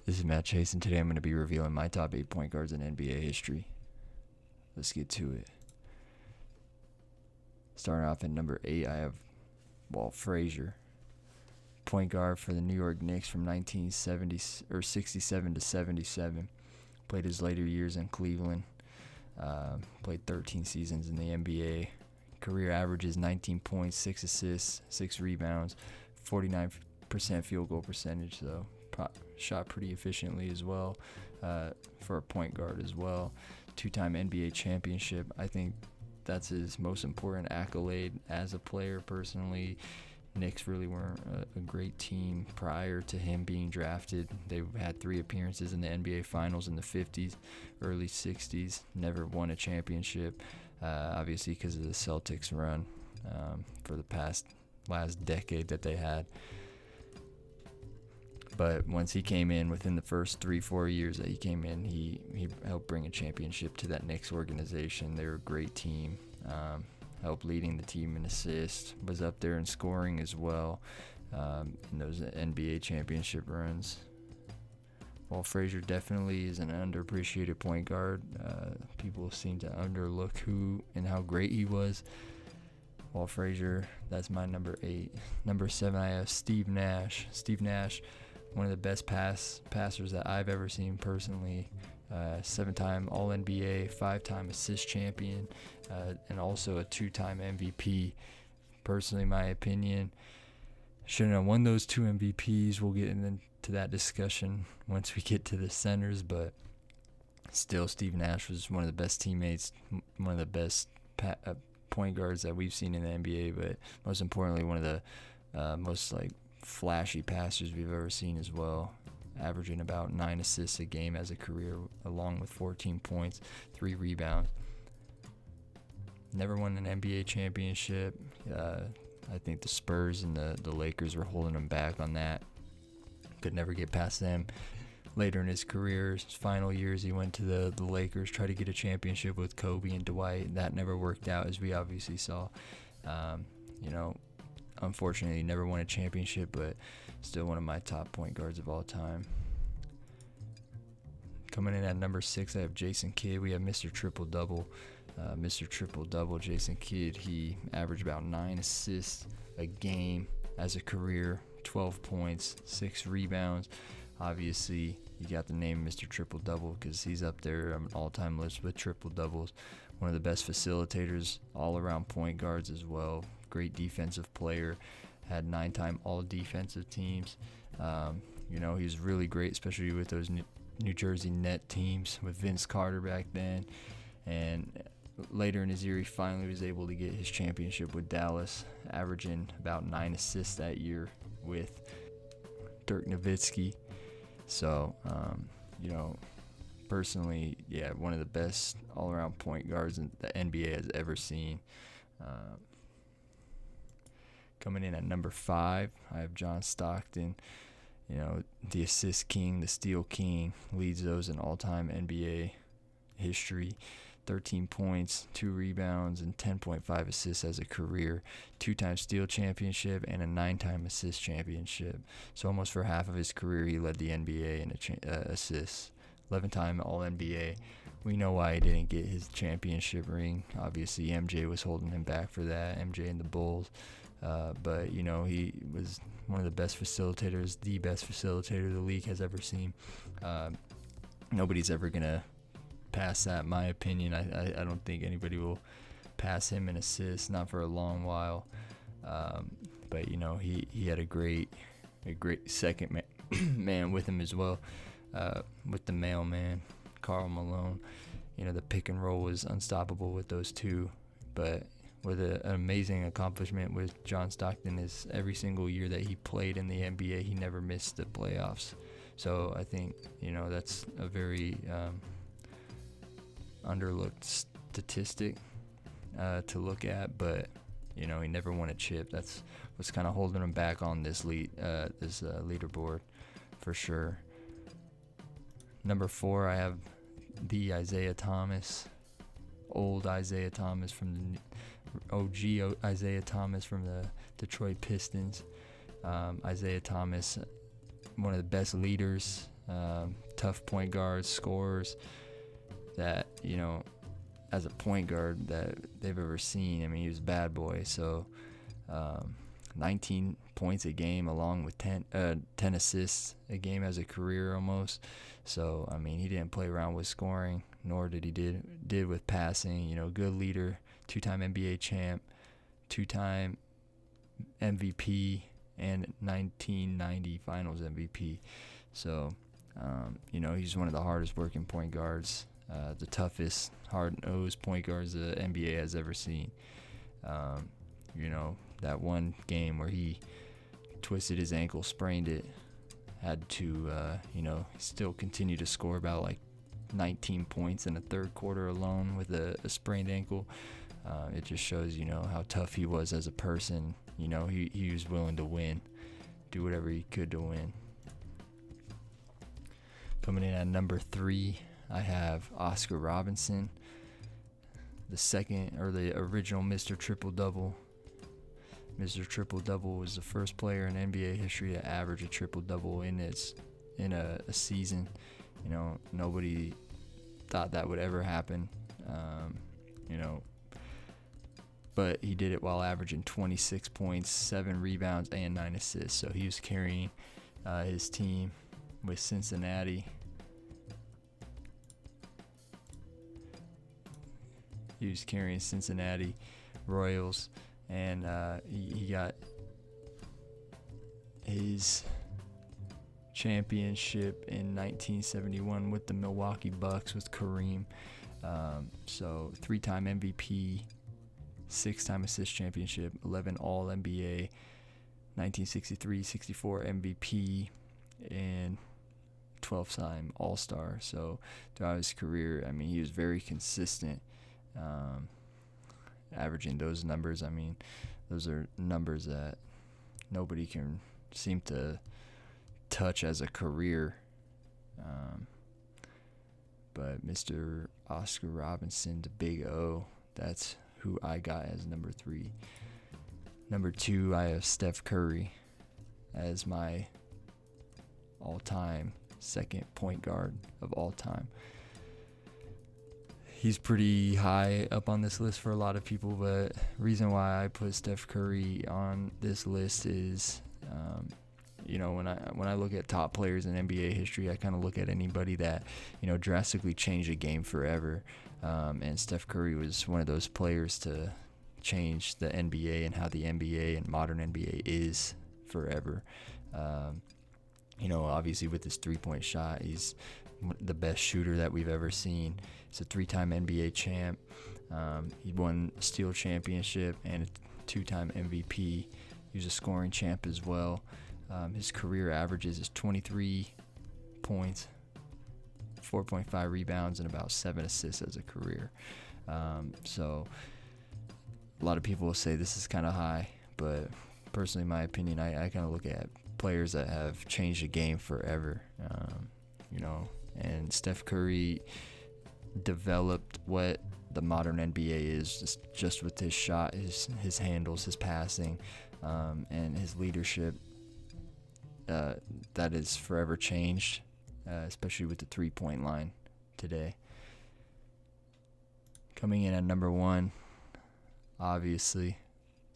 This is Matt Chase, and today I'm going to be revealing my top 8 point guards in NBA history. Let's get to it. Starting off at number 8, I have Walt Frazier, point guard for the New York Knicks from 1967 to 77. Played his later years in Cleveland. Played 13 seasons in the NBA. Career averages 19 points, 6 assists, 6 rebounds, 49% field goal percentage, so shot pretty efficiently as well for a point guard as well. 2-time NBA championship. I think that's his most important accolade as a player personally. Knicks really weren't a great team prior to him being drafted. They had 3 appearances in the NBA Finals in the 50s, early 60s, never won a championship, obviously because of the Celtics run for the last decade that they had. But once he came in, within the first 3-4 years that he came in, he helped bring a championship to that Knicks organization. They were a great team. Helped leading the team in assists, was up there in scoring as well in those NBA championship runs. Walt Frazier definitely is an underappreciated point guard. People seem to underlook who and how great he was. Walt Frazier, that's my number 8. Number 7, I have Steve Nash. Steve Nash, one of the best passers that I've ever seen personally. 7-time All-NBA, 5-time assist champion, and also a 2-time MVP. Personally, my opinion, shouldn't have won those 2 MVPs. We'll get into that discussion once we get to the centers, but still, Steve Nash was one of the best teammates, one of the best point guards that we've seen in the NBA, but most importantly, one of the most flashy passers we've ever seen as well, averaging about 9 assists a game as a career, along with 14 points, 3 rebounds. Never won an NBA championship. I think the Spurs and the Lakers were holding him back on that. Could never get past them. Later in his career, his final years, he went to the Lakers, tried to get a championship with Kobe and Dwight. That never worked out, as we obviously saw. Unfortunately, he never won a championship, but still one of my top point guards of all time. Coming in at number 6, I have Jason Kidd. We have Mr. Triple-Double. Mr. Triple-Double, Jason Kidd, he averaged about 9 assists a game as a career, 12 points, 6 rebounds. Obviously, you got the name Mr. Triple-Double because he's up there on an all-time list with triple-doubles. One of the best facilitators, all-around point guards as well. Great defensive player. Had 9-time all-defensive teams. He was really great, especially with those New Jersey Net teams with Vince Carter back then. And later in his year, he finally was able to get his championship with Dallas, averaging about 9 assists that year with Dirk Nowitzki. So, personally, one of the best all-around point guards the NBA has ever seen. Coming in at number 5, I have John Stockton. The assist king, the steal king, leads those in all-time NBA history. 13 points, 2 rebounds, and 10.5 assists as a career. 2-time steal championship and a 9-time assist championship. So almost for half of his career, he led the NBA in assists. 11-time All-NBA. We know why he didn't get his championship ring. Obviously, MJ was holding him back for that, MJ and the Bulls. But he was one of the best facilitators, the best facilitator the league has ever seen. Nobody's ever going to pass that, in my opinion. I don't think anybody will pass him in assists, not for a long while. But he had a great second man with him as well, with the mailman, Karl Malone. The pick and roll was unstoppable with those two. But with an amazing accomplishment with John Stockton is every single year that he played in the NBA, he never missed the playoffs. So I think that's a very underlooked statistic to look at, but he never won a chip. That's what's kind of holding him back on this leaderboard for sure. Number 4, I have the Isaiah Thomas, old Isaiah Thomas from the OG Isaiah Thomas from the Detroit Pistons. Isaiah Thomas, one of the best leaders tough point guards, scorers that, as a point guard that they've ever seen. I mean, he was a bad boy. So 19 points a game along with 10 assists a game as a career almost. So, I mean, he didn't play around with scoring, nor did he did with passing. Good leader, 2-time NBA champ, 2-time MVP, and 1990 Finals MVP. So, he's one of the hardest working point guards, the toughest, hard-nosed point guards the NBA has ever seen. That one game where he twisted his ankle, sprained it, had to, still continue to score about like 19 points in the third quarter alone with a sprained ankle. It just shows, how tough he was as a person. He was willing to win, do whatever he could to win. Coming in at number 3, I have Oscar Robinson, the original Mr. Triple-Double. Mr. Triple-Double was the first player in NBA history to average a triple-double in a season. Nobody thought that would ever happen. But he did it while averaging 26 points, 7 rebounds, and 9 assists. So he was carrying his team with Cincinnati. He was carrying Cincinnati Royals, and he got his championship in 1971 with the Milwaukee Bucks with Kareem. So 3-time MVP, 6-time assist championship, 11 All-NBA, 1963-64 MVP, and 12-time All-Star. So throughout his career, I mean, he was very consistent, averaging those numbers. I mean, those are numbers that nobody can seem to touch as a career. But Mr. Oscar Robinson, the Big O, that's who I got as number 3. Number 2, I have Steph Curry as my all-time second point guard of all time. He's pretty high up on this list for a lot of people, but reason why I put Steph Curry on this list is, when I look at top players in NBA history, I kind of look at anybody that, drastically changed the game forever. And Steph Curry was one of those players to change the NBA and how the NBA and modern NBA is forever. Obviously with his three-point shot, he's the best shooter that we've ever seen. He's a 3-time NBA champ. He won a steal championship and a 2-time MVP. He was a scoring champ as well. His career averages is 23 points, 4.5 rebounds, and about 7 assists as a career. So a lot of people will say this is kind of high, but personally, in my opinion, I kind of look at players that have changed the game forever, and Steph Curry developed what the modern NBA is just with his shot, his handles, his passing, and his leadership. That is forever changed, especially with the three-point line today. Coming in at number 1, obviously,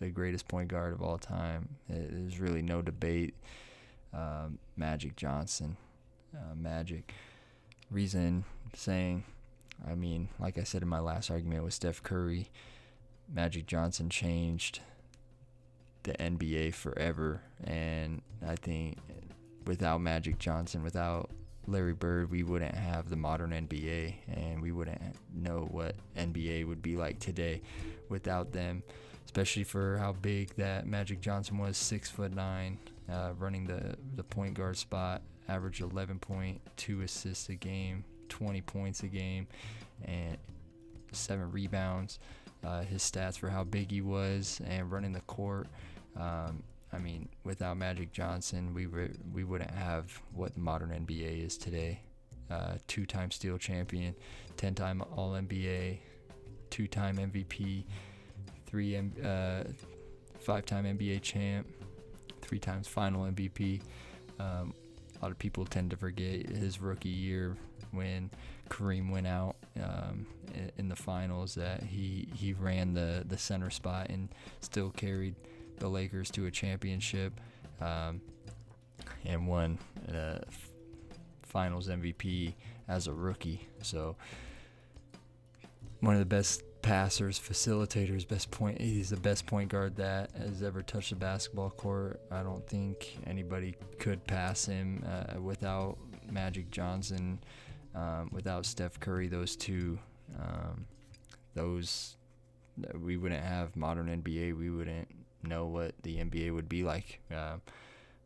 the greatest point guard of all time. There's really no debate. Magic Johnson. Magic. Reason saying, I mean, like I said in my last argument with Steph Curry, Magic Johnson changed the NBA forever, and I think without Magic Johnson, without Larry Bird, we wouldn't have the modern NBA, and we wouldn't know what NBA would be like today without them, especially for how big that Magic Johnson was, 6'9", running the point guard spot, averaged 11.2 assists a game, 20 points a game, and 7 rebounds. His stats for how big he was and running the court. I mean, without Magic Johnson, we wouldn't have what the modern NBA is today. 2-time steal champion, 10-time All-NBA, 2-time MVP, 5-time NBA champ, 3 times final MVP. A lot of people tend to forget his rookie year when Kareem went out in the finals, that he ran the center spot and still carried the Lakers to a championship, and won Finals MVP as a rookie. So one of the best passers, facilitators, he's the best point guard that has ever touched the basketball court. I don't think anybody could pass him without Magic Johnson, without Steph Curry. Those two, we wouldn't have modern NBA. We wouldn't know what the NBA would be like.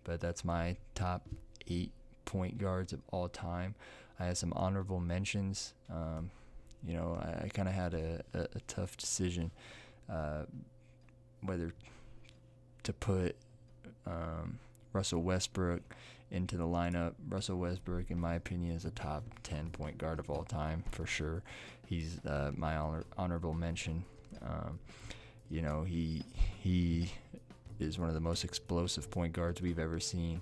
But that's my top 8 point guards of all time. I had some honorable mentions. I kind of had a tough decision whether to put Russell Westbrook into the lineup. Russell Westbrook, in my opinion, is a top 10 point guard of all time for sure. He's my honorable mention. He is one of the most explosive point guards we've ever seen.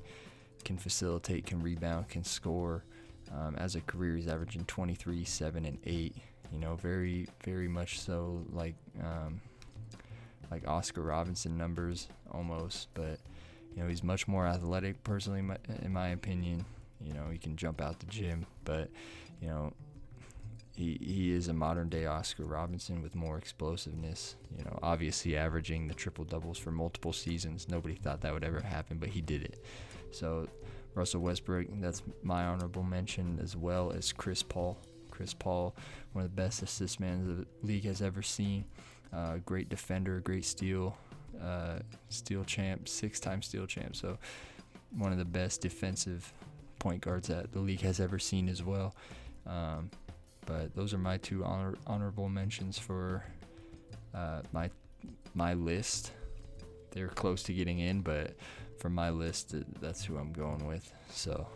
Can facilitate, can rebound, can score. As a career, he's averaging 23, 7, and 8. Very, very much so like Oscar Robinson numbers almost. But he's much more athletic, personally, in my opinion. He can jump out the gym, but he is a modern day Oscar Robinson with more explosiveness. Obviously averaging the triple doubles for multiple seasons. Nobody thought that would ever happen, but he did it. So Russell Westbrook, that's my honorable mention, as well as Chris Paul. Chris Paul, one of the best assist men the league has ever seen. Great defender, great steal champ, 6-time steal champ. So one of the best defensive point guards that the league has ever seen as well. But those are my 2 honorable mentions for my list. They're close to getting in, but for my list, that's who I'm going with. So